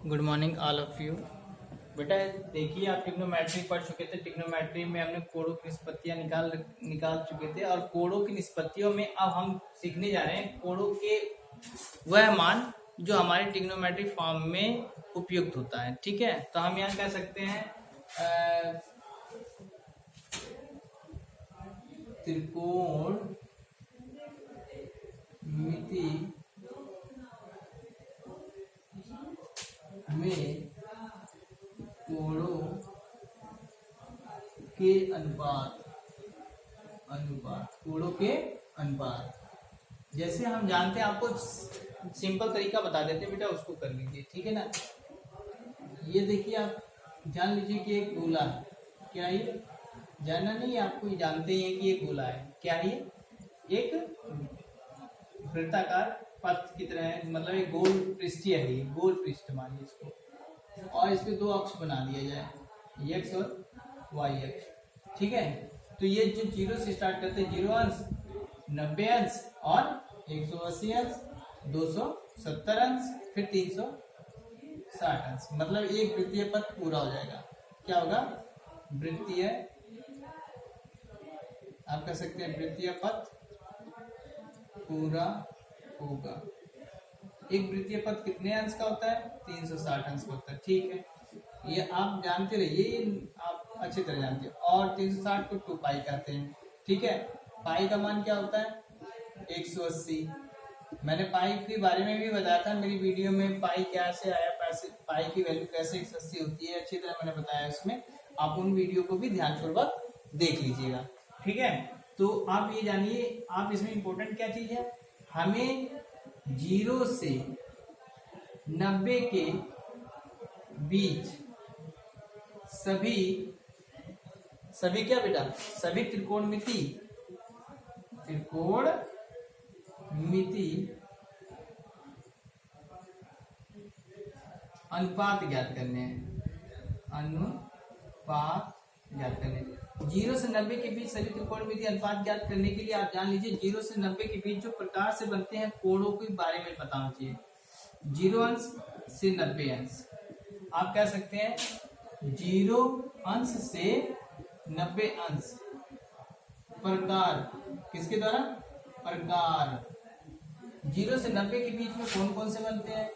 Good morning all of you. बेटा देखिए, आप ट्रिग्नोमेट्री पढ़ चुके थे। ट्रिग्नोमेट्री में हमने कोणों की निष्पत्तियां निकाल चुके थे और कोणों की निष्पत्तियों में अब हम सीखने जा रहे हैं कोणों के वह मान जो हमारे ट्रिग्नोमेट्री फॉर्म में उपयुक्त होता है। ठीक है, तो हम यहाँ कह सकते हैं त्रिकोण मिति में कोणों के अनुपात कोणों के अनुपात। जैसे हम जानते हैं, आपको सिंपल तरीका बता देते हैं बेटा, उसको कर लीजिए। ठीक है ना। ये देखिए, आप जान लीजिए कि एक गोला है। क्या ये जानना नहीं है आपको, ये जानते ही हैं कि ये गोला है। क्या है ये? एक वृत्ताकार पथ की तरह है, मतलब एक गोल पृष्ठीय है। ये गोल पृष्ठ मानिए इसको, और इस पे दो अक्ष बना दिया जाए, एक्स और वाई अक्ष। ठीक है, तो ये जो जीरो से स्टार्ट करते हैं, 0 अंश, 90 अंश और 180 अंश, 270 अंश, फिर 360 अंश, मतलब एक वृत्तीय पथ पूरा हो जाएगा। क्या होगा? वृत्तीय, आप कह सकते हैं वृत्तीय पथ पूरा होगा। एक वृत्तीय पथ कितने अंश का होता है? 360 अंश का होता है। ठीक है, ये आप जानते रहिए, आप अच्छी तरह जानते हो। और 360 को 2 पाई कहते हैं। ठीक है, पाई का मान क्या होता है? 180। मैंने पाई के बारे में भी बताया था मेरी वीडियो में, पाई कैसे आया, पाई की वैल्यू कैसे 180 होती है, अच्छी तरह मैंने बताया उसमें। आप उन वीडियो को भी ध्यानपूर्वक देख लीजिएगा। ठीक है, तो आप ये जानिए, आप इसमें इंपॉर्टेंट क्या चीज है, हमें 0 से 90 के बीच सभी क्या बेटा? सभी त्रिकोणमिति अनुपात ज्ञात करने हैं। अनुपात ज्ञात करने, 0 से 90 के बीच सभी त्रिकोणमिति अनुपात ज्ञात करने के लिए आप जान लीजिए, 0 से 90 के बीच जो प्रकार से बनते हैं कोणों के बारे में बताना चाहिए। 0 अंश से 90 अंश, आप कह सकते हैं 0 अंश से 90 अंश प्रकार, किसके द्वारा? प्रकार। 0 से 90 के बीच में कौन कौन से बनते हैं?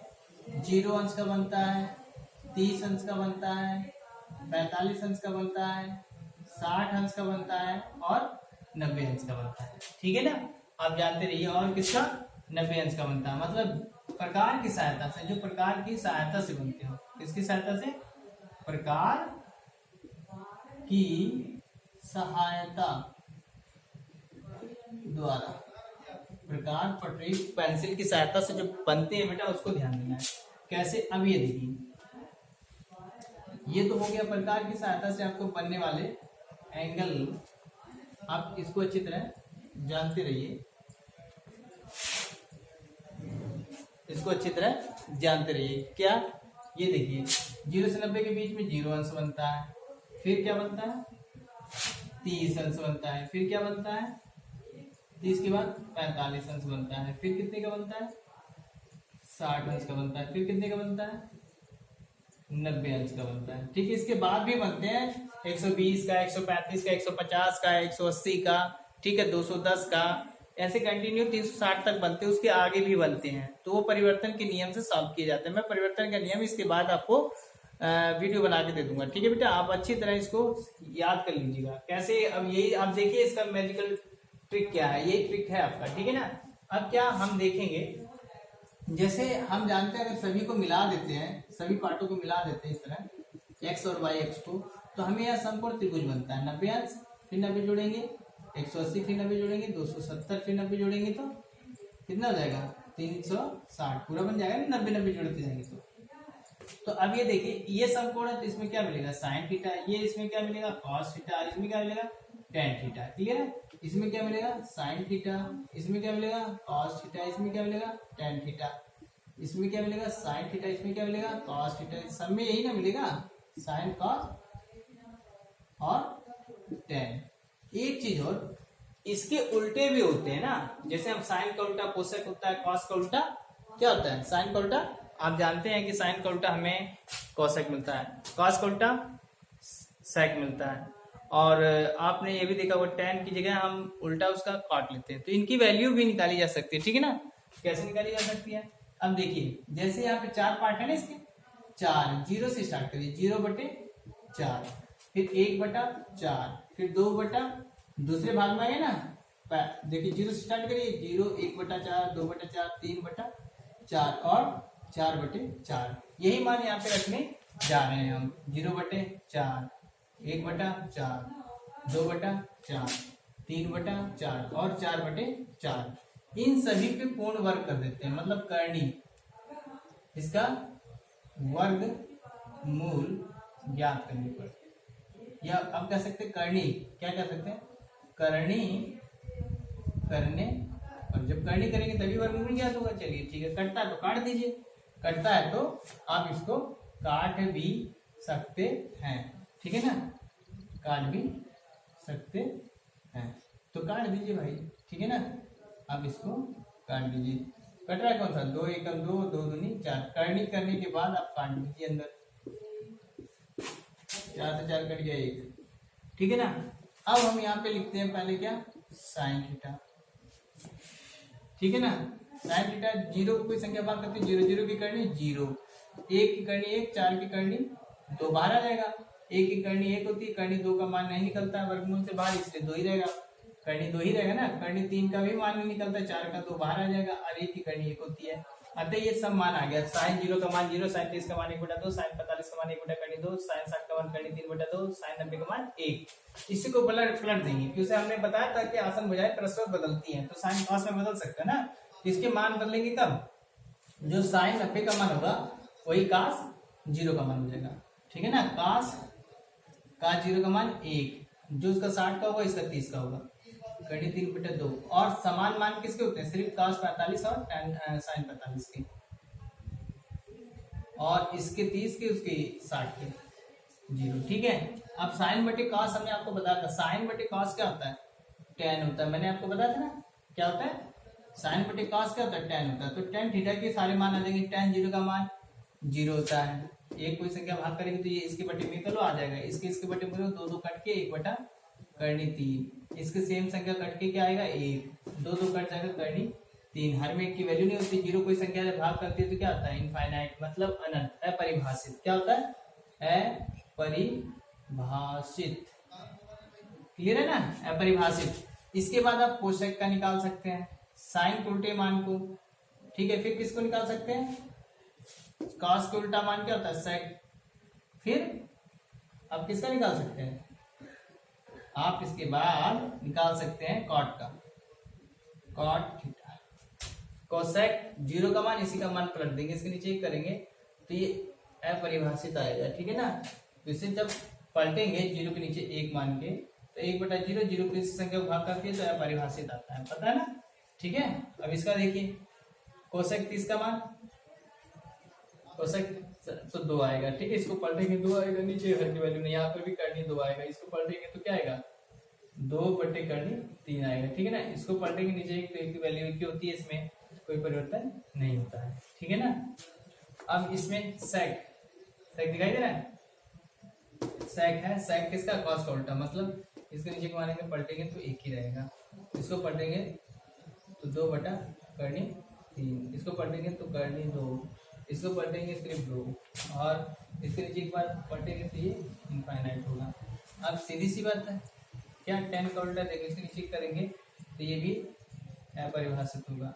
0 अंश का बनता है, 30 अंश का बनता है, 45 अंश का बनता है, 60 अंश का बनता है और 90 अंश का बनता है। ठीक है ना, आप जानते रहिए। और किसका? 90 अंश का बनता है, मतलब प्रकार की सहायता से, जो प्रकार की सहायता से बनते हो। किसकी सहायता से? प्रकार की सहायता द्वारा। प्रकार, पटरी, पेंसिल की सहायता से जो बनते हैं बेटा, उसको ध्यान देना है। कैसे? अब ये देखिए, ये तो हो गया प्रकार की सहायता से आपको बनने वाले एंगल। आप इसको अच्छी तरह जानते रहिए, इसको अच्छी तरह जानते रहिए। क्या? ये देखिए, 0 से 90 के बीच में 0 अंश बनता है, फिर क्या बनता है? 30 अंश बनता है, फिर क्या बनता है? 30 के बाद 45 अंश बनता है, फिर कितने का बनता है? 60 अंश का बनता है, फिर कितने का बनता है? 90 अंश का बनता है। ठीक है, इसके बाद भी बनते हैं 120 का, 135 का, 150 का, 180 का, ठीक है, 210 का, ऐसे कंटिन्यू 360 तक बनते हैं। उसके आगे भी बनते हैं, तो वो परिवर्तन के नियम से सॉल्व किए जाते हैं। मैं परिवर्तन का नियम इसके बाद आपको वीडियो बना के दे दूंगा। ठीक है बेटा, आप अच्छी तरह इसको याद कर लीजिएगा। कैसे? अब यही आप देखिए, इसका मैजिकल ट्रिक क्या है, यही ट्रिक है आपका। ठीक है ना। अब क्या हम देखेंगे, जैसे हम जानते हैं, अगर सभी को मिला देते हैं, सभी पार्टों को मिला देते हैं इस तरह, एक्स और वाई अक्ष को, तो हमें यह समकोण त्रिभुज बनता है। 90 अंश, फिर 90 जोड़ेंगे, 180 फिर 90 जोड़ेंगे, 270 फिर 90 जोड़ेंगे, तो कितना हो जाएगा? 360 पूरा बन जाएगा ना, 90 जोड़ते जाएंगे तो अब ये देखिए, ये समकोण है, तो इसमें क्या मिलेगा? Sine theta. ये इसमें क्या मिलेगा? Cos theta. इसमें क्या मिलेगा? Tan theta. क्लियर है? इसमें क्या मिलेगा? Sine theta. इसमें क्या मिलेगा? Cos theta. इसमें क्या मिलेगा? Tan theta. इसमें क्या मिलेगा? Sine theta. इसमें क्या मिलेगा? Cos theta. सब में यही ना मिलेगा, साइन, कॉस और टेन। एक चीज और, इसके उल्टे भी होते हैं ना, जैसे हम साइन का उल्टा कोसेक होता है, कॉस का उल्टा क्या होता है? साइन का उल्टा आप जानते हैं कि साइन का उल्टा हमें कोसेक मिलता है, कॉस का उल्टा सेक मिलता है। और आपने ये भी देखा होगा tan की जगह हम उल्टा उसका काट लेते हैं, तो इनकी वैल्यू भी निकाली जा सकती है, ठीक है ना। कैसे निकाली जा सकती है, अब देखिए जैसे यहाँ पे 4 पार्ट है ना इसके, 4 0 से स्टार्ट करिए, 0/4, फिर 1/4, फिर 2 दूसरे भाग में आए ना, देखिए 0 से स्टार्ट करिए, 0 1/4 2/4 3/4 और 4/4। यही मान यहाँ पे रखने जा रहे हैं हम, 0/4 1/4 2/4 3/4 और 4/4। इन सभी पे पूर्ण वर्ग कर देते हैं, मतलब करनी, इसका वर्ग मूल ज्ञात करने पर, या अब कह सकते हैं करनी, क्या कह सकते हैं, करनी करने, और जब करनी करेंगे तभी वर्गमूल ज्ञात होगा। चलिए ठीक है, कटता है तो काट दीजिए, कटता है तो आप इसको काट भी सकते हैं, ठीक है ना, काट भी सकते हैं, तो काट दीजिए भाई, ठीक है ना। आप इसको काट दीजिए, कट रहा है कौन सा, 2 एकम 2 2 दूनी 4, करनी करने के बाद आप काट दीजिए अंदर, 4 से 4 कट गया 1, ठीक है ना। अब हम यहाँ पे लिखते हैं पहले क्या, साइन थीटा, ठीक है ना। साइन थीटा 0 को कोई संख्या भाग करते हैं, 0 0 की करनी 0, 1 की करनी 1, 4 की करनी 2, बाहर आ जाएगा, 1 की करनी 1 होती है, करनी 2 का मान नहीं निकलता है वर्गमूल से बाहर, इसलिए 2 ही रहेगा, करनी 2 ही रहेगा ना, करनी 3 का भी मान नहीं निकलता, 4 का 2 बाहर आ जाएगा, और 1 की करनी 1 होती है। अतः ये सब मान आ गया, साइन 0 का मान 0, साइन 30 का मान 1/2, साइन 45 का मान 1/2, साइन 60 का मान 3/2, साइन 90 का मान 1। इसी को पलट देंगे, क्योंकि हमने बताया था कि आसन भुजाएं परस्पर बदलती हैं, तो साइन कॉस में बदल सकता है ना, इसके मान बदलेंगे कब, जो साइन 90 का मान होगा वही कॉस 0 का मान हो जाएगा, ठीक है ना। कॉस 0 का मान 1, जो उसका 60 का होगा इसका 30 का होगा, करनी 3/2, और समान मान किसके होते हैं, सिर्फ कॉस 45 और साइन 45 के, और इसके 30 के, उसके 60 के 0, ठीक है। अब साइन बटे कॉस हमने आपको बताया था, साइन बटे कॉस क्या होता है, tan होता है, मैंने आपको बताया था ना, क्या होता है, साइन बटे कॉस क्या होता है, tan होता है। तो tan थीटा के सारे मान आ जाएंगे, tan 0 का मान 0 होता है, एक कोई संख्या भाग करेंगे तो ये इसके बटे में करो आ जाएगा, इसके बटे में 2 कट के 1 करनी 3, इसके सेम संख्या कट के क्या आएगा 1, 2 कट जाएगा करनी 3, हर में 1 की वैल्यू नहीं होती, 0 कोई संख्या जब भाग करती है तो क्या होता है, इनफाइनाइट, मतलब अनंत, अपरिभाषित, क्या होता है, अपरिभाषित, क्लियर है ना, अपरिभाषित। इसके बाद आप कोसेक का निकाल सकते हैं, साइन के उल्टे मान को, ठीक है। फिर किसको निकाल सकते हैं, कॉस के उल्टा मान क्या होता है, सेक। फिर आप किसका निकाल सकते हैं, आप इसके बाद निकाल सकते हैं कॉट का, कॉट थीटा, कोसेक 0 का मान, इसी का मान पलट देंगे, इसके नीचे एक करेंगे तो ये अपरिभाषित आएगा, ठीक है ना। तो इसे जब पलटेंगे 0 के नीचे 1 मान के, तो 1/0, 0 की संख्या को भाग करके तो अपरिभाषित आता है, पता है ना, ठीक है। अब इसका देखिए, कोसेक 30 का मान, कोसेक तो 2 आएगा, ठीक है, इसको पलटेंगे 2 आएगा, नीचे हर की वैल्यू नहीं, यहाँ पर भी करनी 2 आएगा, इसको पलटेंगे तो क्या आएगा 2/3 आएगा, ठीक है ना। इसको पलटेंगे नीचे एक, तो एक की वैल्यू की होती है, इसमें कोई परिवर्तन नहीं होता है, ठीक है ना। अब इसमें सेक दिखाई दे रहा है, सेक है, सेक किसका, कॉस का उल्टा, मतलब इसके नीचे को मानेंगे पलटेंगे तो 1 ही रहेगा, इसको पलटेंगे तो 2/3, इसको पलटेंगे तो करनी 2, इसको पलटेंगे सिर्फ 2, और इसके नीचे एक बार पलटेंगे तो ये इनफाइनाइट होगा। अब सीधी सी बात है, क्या tan का उल्टा देखो, इसके नीचे करेंगे तो ये भी अपरिभाषित होगा,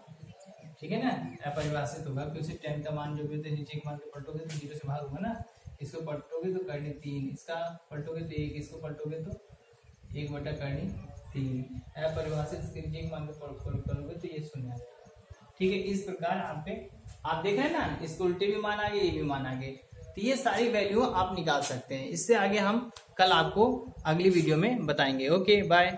ठीक है ना, अपरिभाषित होगा, क्योंकि tan का मान जो भी होता है नीचे के मान को पलटोगे तो 0 से भाग होगा ना, इसको पलटोगे तो करनी 3, इसका पलटोगे तो 1, इसको पलटोगे तो 1/3, अपरिभाषित, इसके नीचे के मान को पलटोगे तो ये 0 आ जाएगा, ठीक है। इस प्रकार आप देख रहे हैं ना, इसको उल्टे भी मान आ गए, ये भी मान आ गए, तो ये सारी वैल्यू आप निकाल सकते हैं। इससे आगे हम कल आपको अगली वीडियो में बताएंगे। Okay bye.